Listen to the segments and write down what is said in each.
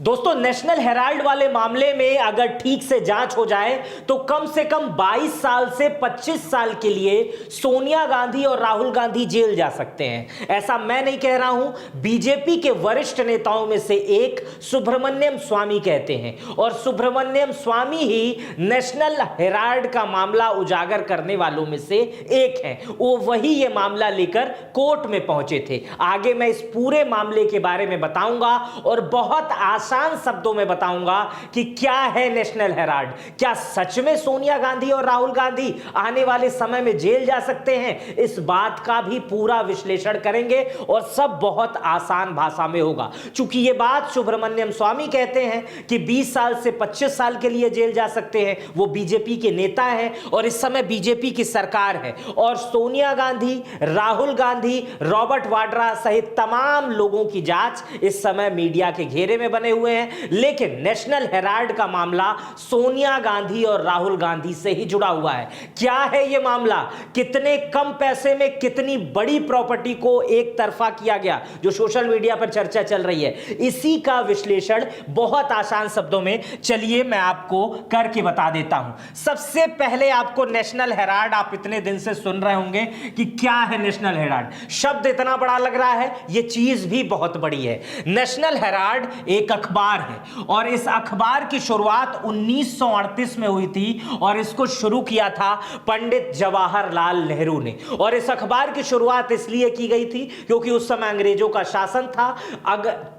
दोस्तों, national Herald वाले मामले में अगर ठीक से जांच हो जाए तो कम से कम 22 साल से 25 साल के लिए सोनिया गांधी और राहुल गांधी जेल जा सकते हैं। ऐसा मैं नहीं कह रहा हूं, बीजेपी के वरिष्ठ नेताओं में से एक सुब्रमण्यम स्वामी कहते हैं, और सुब्रमण्यम स्वामी ही नेशनल हेराल्ड का मामला उजागर करने वालों में से एक हैं। वो वही ये मामला लेकर कोर्ट में पहुंचे थे। आगे मैं इस पूरे मामले के बारे में बताऊंगा और बहुत आसान शब्दों में बताऊंगा कि क्या है नेशनल हेराल्ड। क्या सच में सोनिया गांधी और राहुल गांधी आने वाले समय में जेल जा सकते हैं? इस बात का भी पूरा विश्लेषण करेंगे और सब बहुत आसान भाषा में होगा। चूंकि यह बात सुब्रमण्यम स्वामी कहते हैं कि 20 साल से 25 साल के लिए जेल जा सकते हैं, वो बीजेपी के नेता हैं और इस समय बीजेपी की सरकार है, और सोनिया गांधी, राहुल गांधी, रॉबर्ट वाड्रा सहित तमाम लोगों की जांच इस समय मीडिया के घेरे में बने हुए हैं। लेकिन नेशनल हेराल्ड का मामला सोनिया गांधी और राहुल गांधी से ही जुड़ा हुआ है। क्या है यह मामला? कितने कम पैसे में कितनी बड़ी प्रॉपर्टी को एक तरफा किया गया, जो सोशल मीडिया पर चर्चा चल रही है, इसी का विश्लेषण बहुत आसान शब्दों में चलिए मैं आपको करके बता देता हूं। सबसे पहले आपको नेशनल हेराल्ड, आप इतने दिन से सुन रहे होंगे कि क्या है नेशनल हेराल्ड। शब्द इतना बड़ा लग रहा है, यह चीज भी बहुत बड़ी है। नेशनल हेराल्ड एक अखबार है और इस अखबार की शुरुआत 1938 में हुई थी और इसको शुरू किया था पंडित जवाहरलाल नेहरू ने। और इस अखबार की शुरुआत इसलिए की गई थी क्योंकि उस समय अंग्रेजों का शासन था,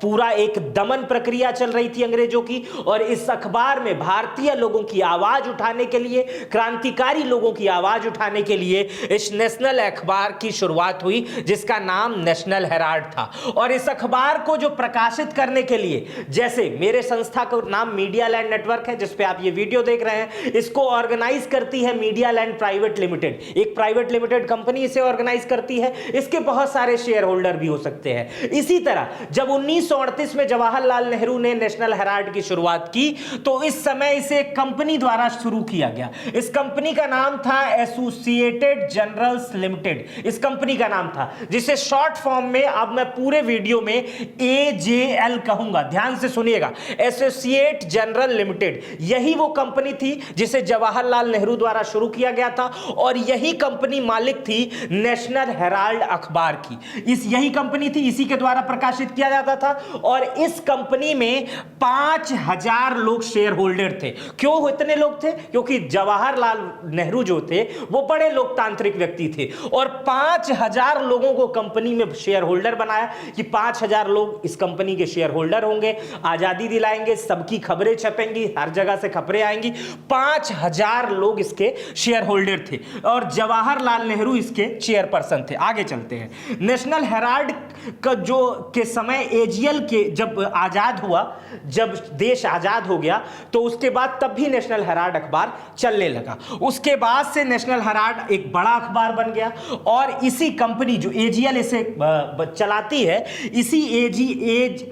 पूरा एक दमन प्रक्रिया चल रही थी अंग्रेजों की, और इस अखबार में भारतीय लोगों की आवाज उठाने के लिए, क्रांतिकारी लोगों की आवाज उठाने के लिए इस नेशनल अखबार की शुरुआत हुई, जिसका नाम नेशनल हेराल्ड था। और इस अखबार को जो प्रकाशित करने के लिए, जैसे मेरे संस्था का नाम मीडिया लैंड नेटवर्क है जिस पे आप ये वीडियो देख रहे हैं, इसको ऑर्गेनाइज करती है मीडिया लैंड प्राइवेट लिमिटेड। एक प्राइवेट लिमिटेड कंपनी इसे ऑर्गेनाइज करती है, इसके बहुत सारे शेयर होल्डर भी हो सकते हैं। इसी तरह जब 1938 में जवाहरलाल नेहरू ने नेशनल हेराल्ड की शुरुआत की तो इस समय इसे एक कंपनी द्वारा शुरू किया गया। इस कंपनी का नाम था एसोसिएटेड जर्नल्स लिमिटेड। इस कंपनी का नाम था, जिसे शॉर्ट फॉर्म में अब मैं पूरे वीडियो में एजेएल कहूंगा। ध्यान से सुनिएगा, एसोसिएट जनरल लिमिटेड। यही वो कंपनी थी जिसे जवाहरलाल नेहरू द्वारा शुरू किया गया था और यही कंपनी मालिक थी नेशनल हेराल्ड अखबार की। यही कंपनी थी, इसी के द्वारा प्रकाशित किया जाता था। और इस कंपनी में 5000 लोग शेयर होल्डर थे। क्यों इतने लोग थे? क्योंकि जवाहरलाल नेहरू जो थे वो बड़े लोकतांत्रिक व्यक्ति थे और 5000 लोगों को कंपनी में शेयर होल्डर बनाया कि 5000 लोग इस कंपनी के शेयर होल्डर होंगे, आजादी दिलाएंगे, सबकी खबरें छपेंगी, हर जगह से खबरें आएंगी। 5000 लोग इसके शेयर होल्डर थे और जवाहरलाल नेहरू इसके चेयरपर्सन थे। आगे चलते हैं। नेशनल हेराल्ड का जो के समय एजीएल के जब आजाद हुआ, जब देश आजाद हो गया तो उसके बाद तब भी नेशनल हेराल्ड अखबार चलने लगा। उसके बाद से नेशनल हेराल्ड एक बड़ा अखबार बन गया और इसी कंपनी जो एजीएल इसे चलाती है, इसी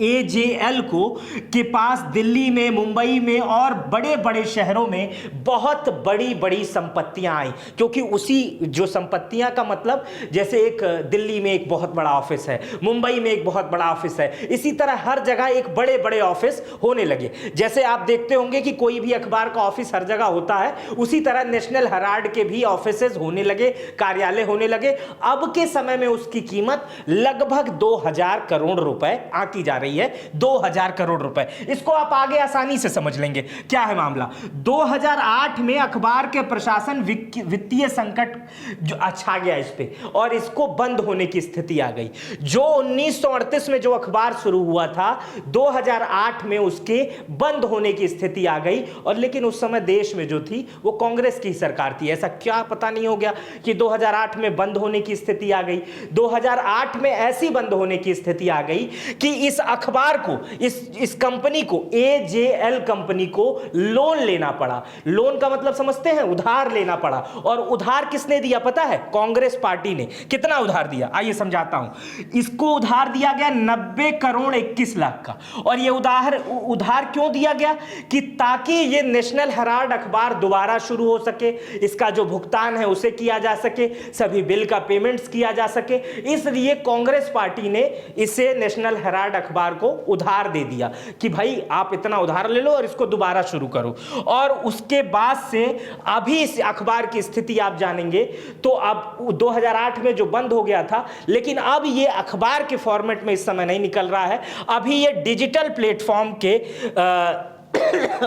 एजेएल को के पास दिल्ली में, मुंबई में और बड़े बड़े शहरों में बहुत बड़ी बड़ी संपत्तियां आई। क्योंकि उसी जो संपत्तियां का मतलब, जैसे एक दिल्ली में एक बहुत बड़ा ऑफिस है, मुंबई में एक बहुत बड़ा ऑफिस है, इसी तरह हर जगह एक बड़े बड़े ऑफिस होने लगे। जैसे आप देखते होंगे कि कोई भी अखबार का ऑफिस हर जगह होता है, उसी तरह नेशनल हेराल्ड के भी ऑफिसेज होने लगे, कार्यालय होने लगे। अब के समय में उसकी कीमत लगभग 2000 करोड़ रुपए आंकी जा रही है। 2000 करोड़ रुपए। इसको आप आगे आसानी से समझ लेंगे क्या है मामला। 2008 में अखबार के प्रशासन वित्तीय संकट जो छा गया इस पे और इसको बंद होने की स्थिति आ गई। जो 1938 में जो अखबार शुरू हुआ था, 2008 में उसके बंद होने की स्थिति आ गई। और लेकिन उस समय देश में जो थी वो कांग्रेस की सरकार थी। ऐसा क्या पता नहीं हो गया कि 2008 में बंद होने की स्थिति आ गई। 2008 में ऐसी बंद होने की स्थिति आ गई कि इस अखबार को, इस कंपनी को, एजेएल कंपनी को लोन लेना पड़ा। लोन का मतलब समझते हैं? उधार लेना पड़ा। और उधार किसने दिया पता है? कांग्रेस पार्टी ने। कितना उधार दिया आइए समझाता हूं। इस इसको उधार दिया गया 90 करोड़ 21 लाख का। और ये उधार क्यों दिया गया? कि ताकि ये नेशनल हेराल्ड अखबार दोबारा शुरू हो सके, इसका जो भुगतान है उसे किया जा सके, सभी बिल का पेमेंट्स किया जा सके। इसलिए कांग्रेस पार्टी ने इसे नेशनल हेराल्ड अखबार को उधार दे दिया कि भाई आप इतना उधार ले लो और इसको दोबारा शुरू करो। और उसके बाद से अभी इस अखबार की स्थिति आप जानेंगे तो अब 2008 में जो बंद हो गया था, लेकिन अब ये अखबार के फॉर्मेट में इस समय नहीं निकल रहा है, अभी ये डिजिटल प्लेटफॉर्म के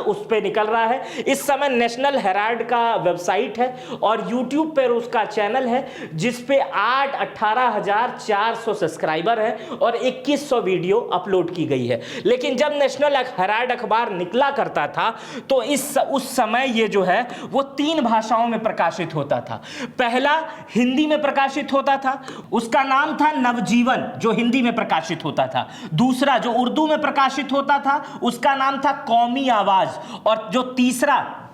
उस पे निकल रहा है। इस समय नेशनल हेराल्ड का वेबसाइट है और यूट्यूब पर उसका चैनल है जिस पे 18,400 सब्सक्राइबर है और 2100 वीडियो अपलोड की गई है। लेकिन जब नेशनल हेराल्ड अखबार निकला करता था तो उस समय ये जो है वो 3 भाषाओं में प्रकाशित होता था। पहला हिंदी में प्रकाशित होता था, उसका नाम था नवजीवन, जो हिंदी में प्रकाशित होता था। दूसरा जो उर्दू में प्रकाशित होता था उसका नाम था कौमी आवाज। और जो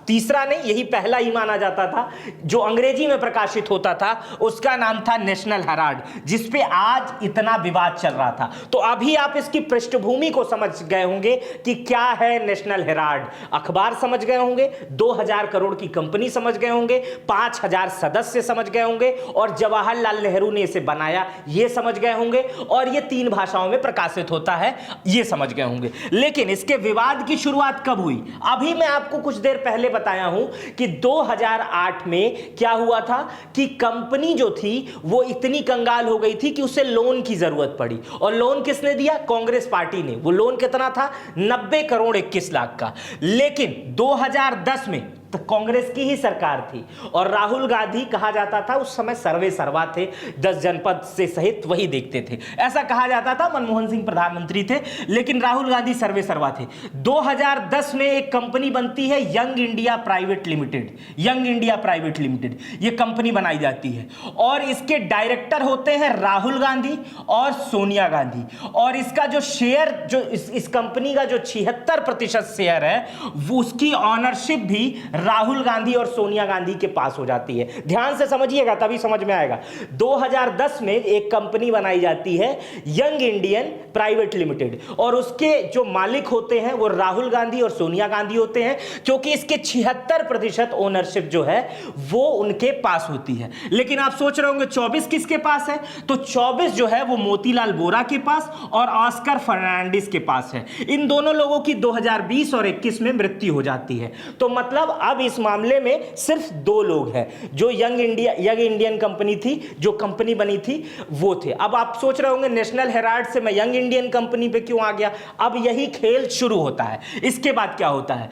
तीसरा नहीं, यही पहला ही माना जाता था, जो अंग्रेजी में प्रकाशित होता था उसका नाम था नेशनल हेराल्ड, जिस पे आज इतना विवाद चल रहा था। तो अभी आप इसकी पृष्ठभूमि को समझ गए होंगे कि क्या है नेशनल हेराल्ड अखबार, समझ गए होंगे, 2000 करोड़ की कंपनी समझ गए होंगे, 5000 सदस्य समझ गए होंगे और जवाहरलाल नेहरू ने इसे बनाया ये समझ गए होंगे, और ये 3 भाषाओं में प्रकाशित होता है ये समझ गए होंगे। लेकिन इसके विवाद की शुरुआत कब हुई? अभी मैं आपको कुछ देर पहले बताया हूं कि 2008 में क्या हुआ था कि कंपनी जो थी वो इतनी कंगाल हो गई थी कि उसे लोन की जरूरत पड़ी। और लोन किसने दिया? कांग्रेस पार्टी ने। वो लोन कितना था? 90 करोड़ 21 लाख का। लेकिन 2010 में तो कांग्रेस की ही सरकार थी और राहुल गांधी कहा जाता था उस समय सर्वे सर्वा थे, 10 जनपद से सहित वही देखते थे, ऐसा कहा जाता था। मनमोहन सिंह प्रधानमंत्री थे लेकिन राहुल गांधी सर्वे सर्वा थे। 2010 में एक कंपनी बनती है young India private limited. Young India private limited ये कंपनी बनाई जाती है और इसके डायरेक्टर होते हैं राहुल गांधी और सोनिया गांधी। और इसका जो शेयर, जो इस कंपनी का जो 76% शेयर है वो उसकी ऑनरशिप भी राहुल गांधी और सोनिया गांधी के पास हो जाती है। ध्यान से समझिएगा तभी समझ में आएगा। 2010 में एक कंपनी बनाई जाती है यंग इंडियन प्राइवेट लिमिटेड और उसके जो मालिक होते हैं वो राहुल गांधी और सोनिया गांधी होते हैं, क्योंकि इसके 76% ओनरशिप जो है वो उनके पास होती है। लेकिन आप सोच रहे होंगे 24 किसके पास है? तो 24 जो है वो मोतीलाल वोरा के पास और ऑस्कर फर्नांडिस के पास है। इन दोनों लोगों की 2020 और 21 में मृत्यु हो जाती है। तो मतलब अब इस मामले में सिर्फ 2 लोग हैं। जो यंग इंडियन कंपनी थी, जो कंपनी बनी थी वो थे। अब आप सोच रहे होंगे नेशनल हेराल्ड से मैं यंग इंडियन कंपनी पे क्यों आ गया? अब यही खेल शुरू होता है। इसके बाद क्या होता है?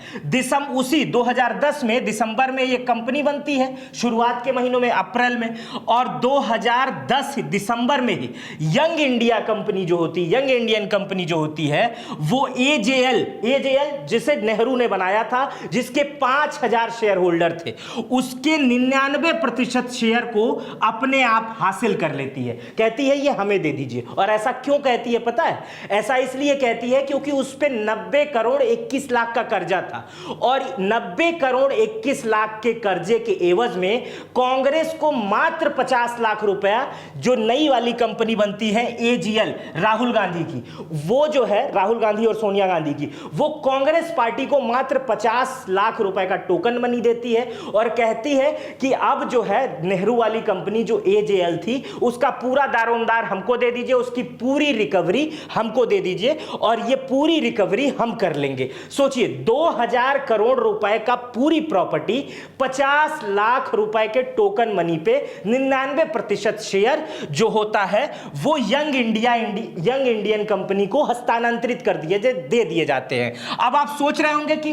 उसी 2010 में दिसंबर में ये कंपनी बनती है, शुरुआत के महीनों में अप्रैल में, और 2010 दिसंबर में ही यंग इंडिया कंपनी जो होती, यंग इंडियन कंपनी जो होती है वो एजेएल जिसे नेहरू ने बनाया था, जिसके 5000 शेयर होल्डर थे, उसके 99% शेयर को अपने आप हासिल कर लेती है। कहती है ये हमें दे दीजिए। और ऐसा क्यों कहती है पता है? ऐसा इसलिए कहती है क्योंकि उस पे 90 करोड़ 21 लाख का कर्जा था और 90 करोड़ 21 लाख के कर्जे के एवज में कांग्रेस को मात्र 50 लाख रुपया, जो नई वाली कंपनी बनती है एजीएल राहुल गांधी की, वो जो है राहुल गांधी और सोनिया गांधी की, वो कांग्रेस पार्टी को मात्र 50 लाख रुपए का टोकन मनी देती है और कहती है कि अब जो है नेहरू वाली कंपनी जो एजेएल थी उसका पूरा दारोमदार हमको दे दीजिए, उसकी पूरी रिकवरी हमको दे दीजिए और ये पूरी रिकवरी हम कर लेंगे। सोचिए 2000 करोड़ रुपए का पूरी प्रॉपर्टी 50 लाख रुपए के टोकन मनी पे 99% शेयर जो होता है वो यंग इंडियन कंपनी को हस्तांतरित कर दे दिए जाते हैं। अब आप सोच रहे होंगे कि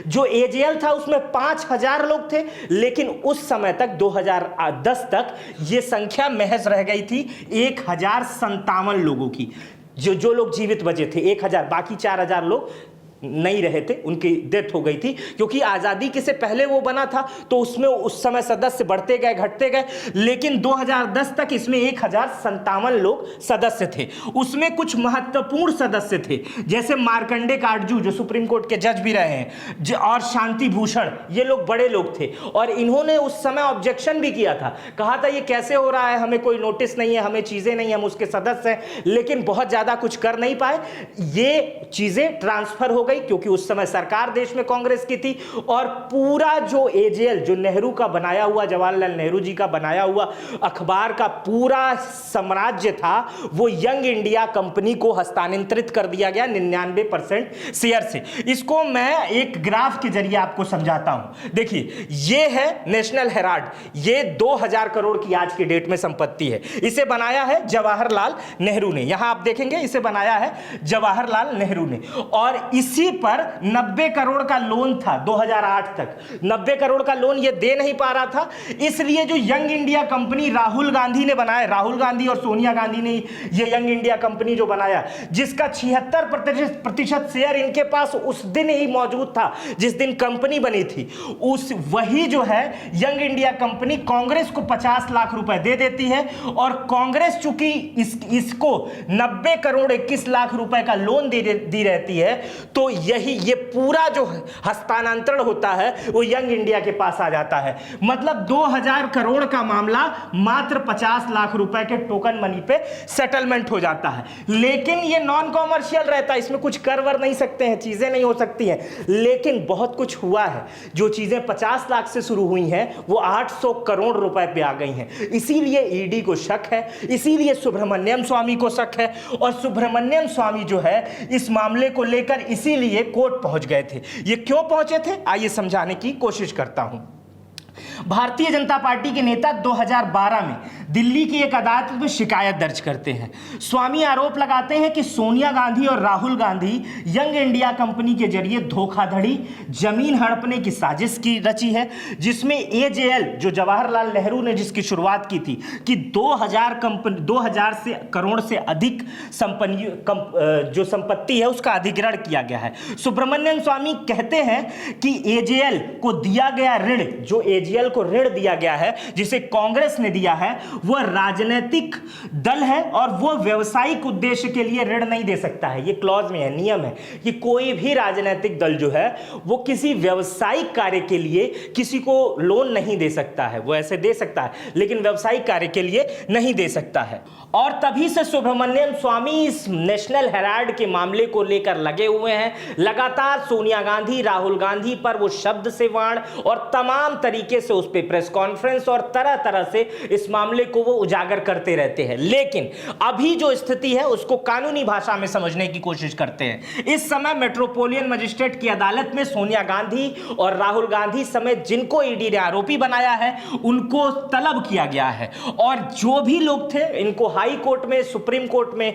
जो एजेएल था उसमें 5000 लोग थे, लेकिन उस समय तक 2010 तक यह संख्या महज रह गई थी 1057 लोगों की। जो लोग जीवित बचे थे 1000, बाकी 4000 लोग नहीं रहे थे, उनकी डेथ हो गई थी, क्योंकि आज़ादी के से पहले वो बना था तो उसमें उस समय सदस्य बढ़ते गए घटते गए, लेकिन 2010 तक इसमें 1057 लोग सदस्य थे। उसमें कुछ महत्वपूर्ण सदस्य थे, जैसे मार्कंडे काटजू जो सुप्रीम कोर्ट के जज भी रहे हैं, और शांति भूषण, ये लोग बड़े लोग थे, और इन्होंने उस समय ऑब्जेक्शन भी किया था, कहा था ये कैसे हो रहा है, हमें कोई नोटिस नहीं है, हमें चीजें नहीं, हम उसके सदस्य हैं, लेकिन बहुत ज्यादा कुछ कर नहीं पाए। ये चीजें ट्रांसफर हो गई क्योंकि उस समय सरकार देश में कांग्रेस की थी, और पूरा जो एजेएल, जो नेहरू का बनाया हुआ, जवाहरलाल नेहरू जी का बनाया हुआ अखबार का पूरा साम्राज्य था, वो यंग इंडिया कंपनी को हस्तांतरित कर दिया गया 99% शेयर से। इसको मैं एक ग्राफ के जरिए आपको समझाता हूं। देखिए, ये है नेशनल हेराल्ड, ये 2000 करोड़ की आज की डेट में संपत्ति है। इसे बनाया है जवाहरलाल नेहरू ने, यहां आप देखेंगे इसे बनाया है जवाहरलाल नेहरू ने, और इसी पर 90 करोड़ का लोन था 2008 तक। 90 करोड़ का लोन ये दे नहीं पा रहा था, इसलिए जो young India company Rahul Gandhi ने बनाया, राहुल गांधी और सोनिया गांधी ने ये यंग इंडिया कंपनी जो बनाया, जिसका 76% शेयर इनके पास उस दिन ही मौजूद था जिस दिन कंपनी बनी थी, उस वही जो है यंग इंडिया कंपनी कांग्रेस को 50 लाख रुपए दे देती है, और कांग्रेस चूंकि इसको 90 करोड़ 21 लाख रुपए का लोन दी रहती है, तो ये पूरा जो हस्तांतरण होता है वो यंग इंडिया के पास आ जाता है। मतलब 2000 करोड़ का मामला मात्र 50 लाख रुपए के टोकन मनी पे सेटलमेंट हो जाता है। लेकिन ये नॉन कॉमर्शियल रहता है, इसमें कुछ कर वर नहीं सकते हैं, चीजें नहीं हो सकती हैं, लेकिन बहुत कुछ हुआ है। जो चीजें 50 लाख से शुरू हुई हैं वो 800 करोड़ रुपए पे आ गई हैं। इसीलिए ईडी को शक है, इसीलिए सुब्रमण्यम स्वामी को शक है, और सुब्रमण्यम स्वामी जो है इस मामले को लेकर इसीलिए कोर्ट पहुंच गए थे। ये क्यों पहुंचे थे, आइए समझाने की कोशिश करता हूं। भारतीय जनता पार्टी के नेता 2012 में दिल्ली की एक अदालत में शिकायत दर्ज करते हैं। स्वामी आरोप लगाते हैं कि सोनिया गांधी और Rahul Gandhi young India company के जरिए धोखाधड़ी, जमीन हड़पने की साजिश की रची है, जिसमें एजेएल जो जवाहरलाल नेहरू ने जिसकी शुरुआत की थी कि 2000 से करोड़ से अधिक जो संपत्ति है उसका अधिग्रहण किया गया है। सुब्रमण्यम स्वामी कहते हैं कि एजेएल को दिया गया ऋण, जो एजेएल को ऋण दिया गया है जिसे कांग्रेस ने दिया है, वह राजनीतिक दल है और वह व्यवसायिक उद्देश्य के लिए ऋण नहीं दे सकता है। यह क्लॉज में है, नियम है कि कोई भी राजनीतिक दल जो है वो किसी व्यवसायिक कार्य के लिए किसी को लोन नहीं दे सकता है। वो ऐसे दे सकता है लेकिन व्यवसायिक कार्य के लिए नहीं दे सकता है। और तभी से सुब्रमण्यम स्वामी इस नेशनल हेराल्ड के मामले को लेकर लगे हुए हैं। लगातार सोनिया गांधी, राहुल गांधी पर वो शब्द से वाण और तमाम तरीके से उस पर प्रेस कॉन्फ्रेंस और तरह तरह से इस मामले को वो उजागर करते रहते हैं। लेकिन अभी जो स्थिति है उसको कानूनी भाषा में समझने की कोशिश करते हैं। इस समय मेट्रोपोलियन मजिस्ट्रेट की अदालत में सोनिया गांधी और राहुल गांधी समेत जिनको ईडी ने आरोपी बनाया है उनको तलब किया गया है, और जो भी लोग थे इनको हाई कोर्ट में, सुप्रीम कोर्ट में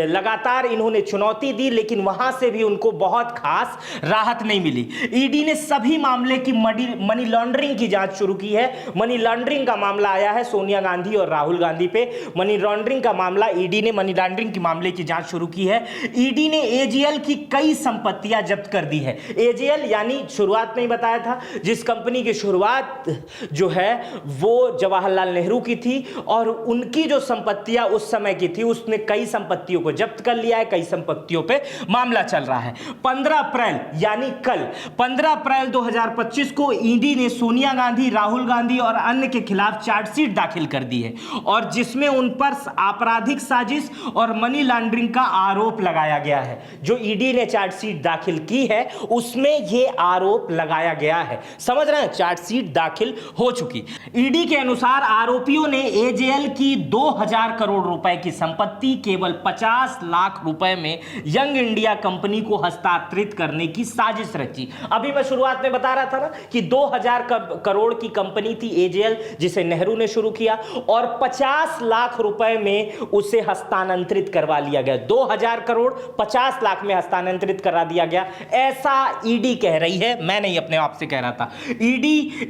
लगातार इन्होंने चुनौती दी, लेकिन वहां से भी उनको बहुत खास राहत नहीं मिली। ईडी ने सभी मामले की मनी लॉन्ड्रिंग की जांच शुरू की है। मनी लॉन्ड्रिंग का मामला आया है सोनिया गांधी और राहुल गांधी पे। मनी लॉन्ड्रिंग का मामला, ईडी ने मनी लॉन्ड्रिंग के मामले की जांच शुरू की है। ईडी ने एजेएल की कई संपत्तियां जब्त कर दी है। एजेएल यानी शुरुआत में ही बताया था, जिस कंपनी की शुरुआत जो है वो जवाहरलाल नेहरू की थी, और उनकी जो संपत्तियां उस समय की थी उसने कई संपत्तियों को जब्त कर लिया है, कई संपत्तियों पे मामला चल रहा है। 15 अप्रैल यानी कल 15 अप्रैल 2025 को ईडी ने सोनिया गांधी, राहुल गांधी और अन्य के खिलाफ चार्जशीट दाखिल कर दी है, और जिसमें उन पर आपराधिक साजिश और मनी लॉन्ड्रिंग का आरोप लगाया गया है। जो ईडी ने चार्जशीट दाखिल की है उसमें यह आरोप लगाया गया है। समझ रहे हैं, चार्जशीट दाखिल हो चुकी। ईडी के अनुसार आरोपियों ने एजेएल की 2000 करोड़ रुपए की संपत्ति केवल 50 लाख रुपए में यंग इंडिया कंपनी को हस्तांतरित करने की साजिश रची। अभी मैं शुरुआत में बता रहा था ना कि 2000 करोड़ करोड़ की कंपनी थी एजेएल, जिसे नेहरू ने शुरू किया, और 50 लाख रुपए में उसे हस्तांतरित करवा लिया गया। 2000 करोड़ 50 लाख में हस्तांतरित करा दिया गया, ऐसा ईडी कह रही है, मैं नहीं अपने आप से कह रहा था।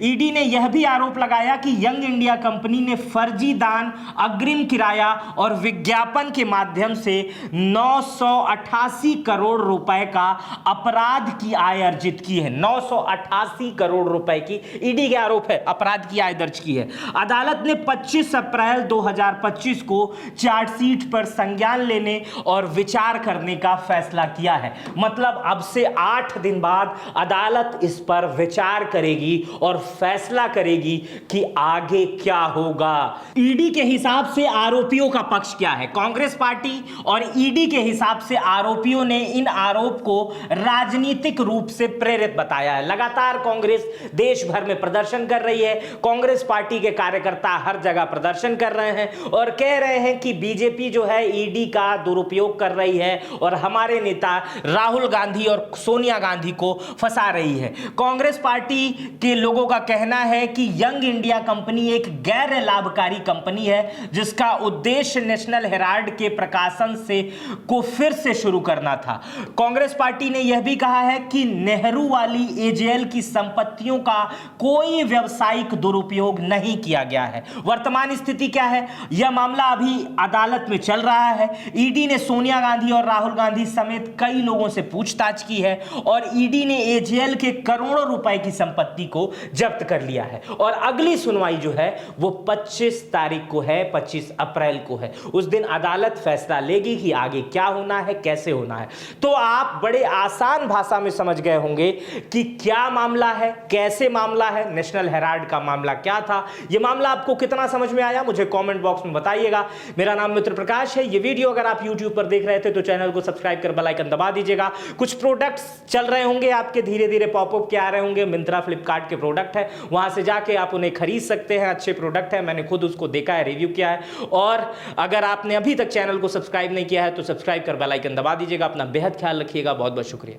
ईडी ने यह भी आरोप लगाया कि यंग इंडिया कंपनी ने फर्जी दान, अग्रिम किराया और विज्ञापन के माध्यम से 988 करोड़ रुपए का अपराध की आय अर्जित की है। 988 करोड़ रुपए की ईडी के आरोप है, अपराध की आय दर्ज की है। अदालत ने 25 अप्रैल 2025 को चार्जशीट पर संज्ञान लेने और विचार करने का फैसला किया है। मतलब अब से 8 दिन बाद अदालत इस पर विचार करेगी और फैसला करेगी कि आगे क्या होगा। ईडी के हिसाब से आरोपियों का पक्ष क्या है? कांग्रेस पार्टी और ईडी के हिसाब से आरोपियों ने इन आरोप को राजनीतिक रूप से प्रेरित बताया है। लगातार कांग्रेस देश भर में प्रदर्शन कर रही है। कांग्रेस पार्टी के कार्यकर्ता हर जगह प्रदर्शन कर रहे हैं और कह रहे हैं कि बीजेपी जो है ईडी का दुरुपयोग कर रही है और हमारे नेता राहुल गांधी और सोनिया गांधी को फंसा रही है। कांग्रेस पार्टी के लोगों का कहना है कि यंग इंडिया कंपनी एक गैर लाभकारी कंपनी है जिसका उद्देश्य नेशनल हेराल्ड के प्रकाशन से को फिर से शुरू करना था। कांग्रेस पार्टी ने यह भी कहा है कि नेहरू वाली एजेएल की संपत्तियों का कोई व्यावसायिक दुरुपयोग नहीं किया गया है। वर्तमान स्थिति क्या है? यह मामला अभी अदालत में चल रहा है। ईडी ने सोनिया गांधी और राहुल गांधी समेत कई लोगों से पूछताछ की है और ईडी ने एजेएल के करोड़ों रुपए की संपत्ति को जब्त कर लिया है और अगली सुनवाई जो है वो 25 तारीख को है, 25 अप्रैल को है। उस दिन अदालत फैसला लेगी कि आगे क्या होना है, कैसे होना है। तो आप बड़े आसान भाषा में समझ गए होंगे कि क्या मामला है, कैसे मामला है, नेशनल हेराल्ड का मामला क्या था। यह मामला आपको कितना समझ में आया मुझे कमेंट बॉक्स में बताइएगा। मेरा नाम मित्र प्रकाश है। ये वीडियो अगर आप YouTube पर देख रहे थे तो चैनल को सब्सक्राइब कर बेल आइकन दबा दीजिएगा। कुछ प्रोडक्ट्स चल रहे होंगे आपके, धीरे धीरे पॉपअप के आ रहे होंगे। मिंत्रा फ्लिपकार्ट के प्रोडक्ट है, वहां से जाके आप उन्हें खरीद सकते हैं। अच्छे प्रोडक्ट है, मैंने खुद उसको देखा है, रिव्यू किया है। और अगर आपने अभी तक चैनल को सब्सक्राइब नहीं किया है तो सब्सक्राइब कर बेल आइकन दबा दीजिएगा। अपना बेहद ख्याल रखिएगा। बहुत बहुत शुक्रिया।